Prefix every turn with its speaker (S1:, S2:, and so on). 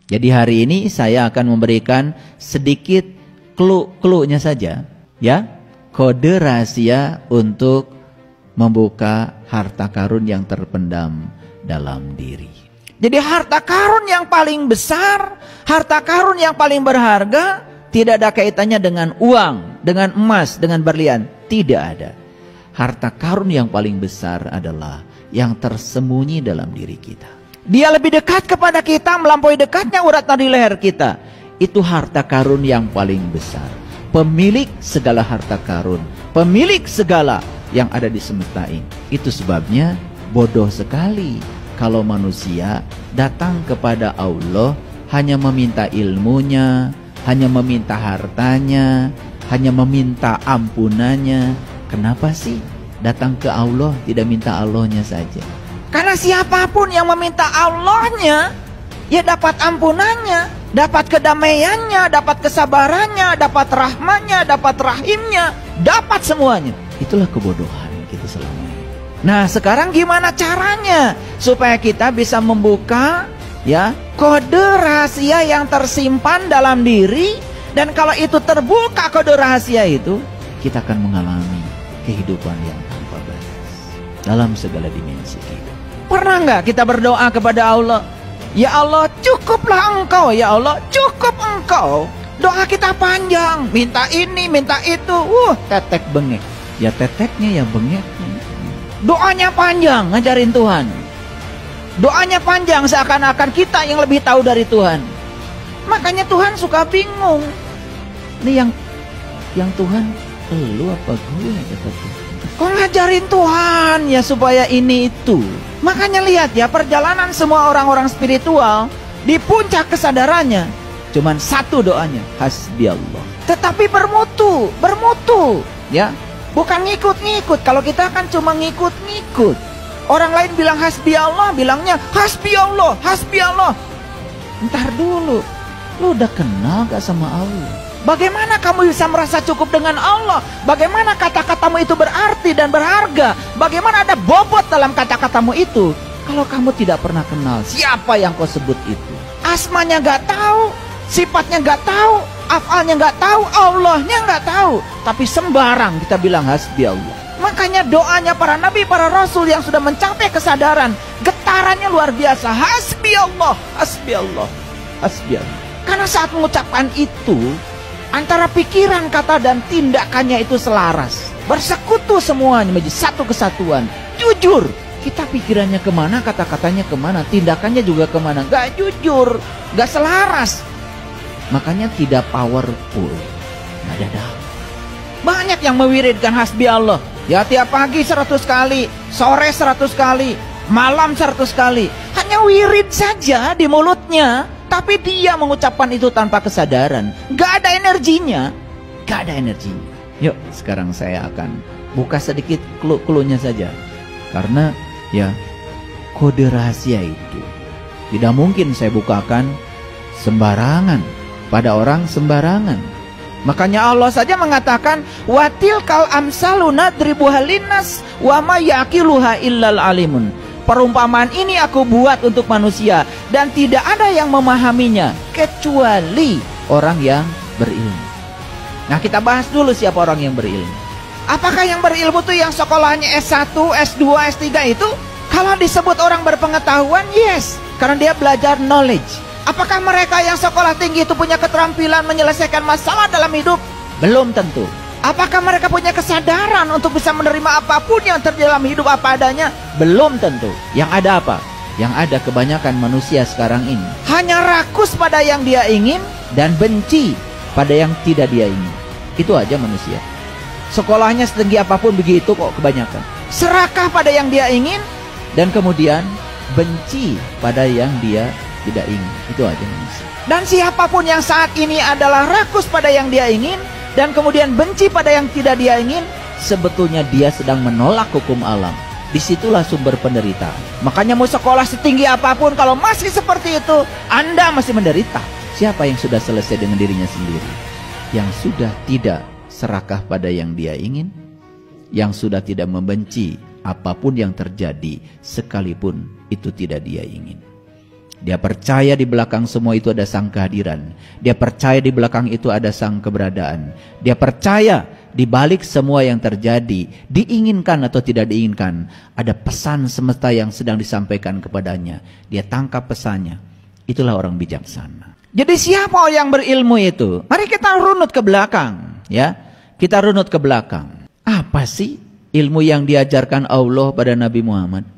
S1: Jadi hari ini saya akan memberikan sedikit clue-nya saja, ya, kode rahasia untuk membuka harta karun yang terpendam dalam diri. Jadi harta karun yang paling besar, harta karun yang paling berharga, tidak ada kaitannya dengan uang, dengan emas, dengan berlian. Tidak ada. Harta karun yang paling besar adalah yang tersembunyi dalam diri kita. Dia lebih dekat kepada kita, melampaui dekatnya urat nadi leher kita. Itu harta karun yang paling besar. Pemilik segala harta karun, pemilik segala yang ada di semesta ini. Itu sebabnya bodoh sekali kalau manusia datang kepada Allah hanya meminta ilmunya, hanya meminta hartanya, hanya meminta ampunannya. Kenapa sih datang ke Allah tidak minta Allahnya saja? Karena siapapun yang meminta Allahnya, ya dapat ampunannya, dapat kedamaiannya, dapat kesabarannya, dapat rahmatnya, dapat rahimnya, dapat semuanya. Itulah kebodohan kita selama ini. Nah, sekarang gimana caranya supaya kita bisa membuka, ya, kode rahasia yang tersimpan dalam diri, dan kalau itu terbuka kode rahasia itu, kita akan mengalami kehidupan yang tanpa batas dalam segala dimensi kita. Pernah nggak kita berdoa kepada Allah, ya Allah cukuplah Engkau, ya Allah cukup Engkau. Doa kita panjang, minta ini, minta itu, tetek bengek. Ya teteknya, ya bengeknya. Doanya panjang, ngajarin Tuhan. Doanya panjang, seakan-akan kita yang lebih tahu dari Tuhan. Makanya Tuhan suka bingung. Ini yang Tuhan, lu apa gue, kata Tuhan. Kok ngajarin Tuhan ya supaya ini itu. Makanya lihat ya, perjalanan semua orang-orang spiritual, di puncak kesadarannya cuman satu doanya, hasbi Allah. Tetapi bermutu, ya. Bukan ngikut-ngikut. Kalau kita kan cuma ngikut-ngikut. Orang lain bilang hasbi Allah, bilangnya hasbi Allah, hasbi Allah. Ntar dulu, lu udah kenal gak sama Allah? Bagaimana kamu bisa merasa cukup dengan Allah? Bagaimana kata-katamu itu berarti dan berharga? Bagaimana ada bobot dalam kata-katamu itu? Kalau kamu tidak pernah kenal siapa yang kau sebut itu. Asmanya gak tahu, sifatnya gak tahu, afalnya gak tahu, Allahnya gak tahu. Tapi sembarang kita bilang hasbi Allah. Makanya doanya para nabi, para rasul yang sudah mencapai kesadaran, getarannya luar biasa. Hasbi Allah, hasbi Allah, hasbi Allah. Karena saat mengucapkan itu, antara pikiran, kata, dan tindakannya itu selaras, bersekutu semuanya menjadi satu kesatuan. Jujur, kita pikirannya kemana, kata-katanya kemana, tindakannya juga kemana. Gak jujur, gak selaras. Makanya tidak powerful, gak ada damai. Banyak yang mewiridkan hasbi Allah, ya tiap pagi 100 kali, sore 100 kali, malam 100 kali. Hanya wirid saja di mulutnya, tapi dia mengucapkan itu tanpa kesadaran. Gak ada energinya. Gak ada energinya. Yuk, sekarang saya akan buka sedikit clue-nya saja. Karena ya, kode rahasia itu tidak mungkin saya bukakan sembarangan pada orang sembarangan. Makanya Allah saja mengatakan, watil kal amsalu nadribuha linnas wa ma yaqiluha illal alimun. Perumpamaan ini aku buat untuk manusia, dan tidak ada yang memahaminya kecuali orang yang berilmu. Nah, kita bahas dulu siapa orang yang berilmu. Apakah yang berilmu itu yang sekolahnya S1, S2, S3 itu? Kalau disebut orang berpengetahuan, yes, karena dia belajar knowledge. Apakah mereka yang sekolah tinggi itu punya keterampilan menyelesaikan masalah dalam hidup? Belum tentu. Apakah mereka punya kesadaran untuk bisa menerima apapun yang terjadi dalam hidup apa adanya? Belum tentu. Yang ada apa? Yang ada kebanyakan manusia sekarang ini hanya rakus pada yang dia ingin dan benci pada yang tidak dia ingin. Itu aja manusia. Sekolahnya setinggi apapun begitu kok kebanyakan. Serakah pada yang dia ingin dan kemudian benci pada yang dia tidak ingin. Itu aja manusia. Dan siapapun yang saat ini adalah rakus pada yang dia ingin dan kemudian benci pada yang tidak dia ingin, sebetulnya dia sedang menolak hukum alam. Disitulah sumber penderitaan. Makanya mau sekolah setinggi apapun, kalau masih seperti itu, Anda masih menderita. Siapa yang sudah selesai dengan dirinya sendiri? Yang sudah tidak serakah pada yang dia ingin, yang sudah tidak membenci apapun yang terjadi sekalipun itu tidak dia ingin. Dia percaya di belakang semua itu ada sang kehadiran. Dia percaya di belakang itu ada sang keberadaan. Dia percaya di balik semua yang terjadi, diinginkan atau tidak diinginkan, ada pesan semesta yang sedang disampaikan kepadanya. Dia tangkap pesannya. Itulah orang bijaksana. Jadi siapa yang berilmu itu? Mari kita runut ke belakang, ya. Kita runut ke belakang. Apa sih ilmu yang diajarkan Allah pada Nabi Muhammad?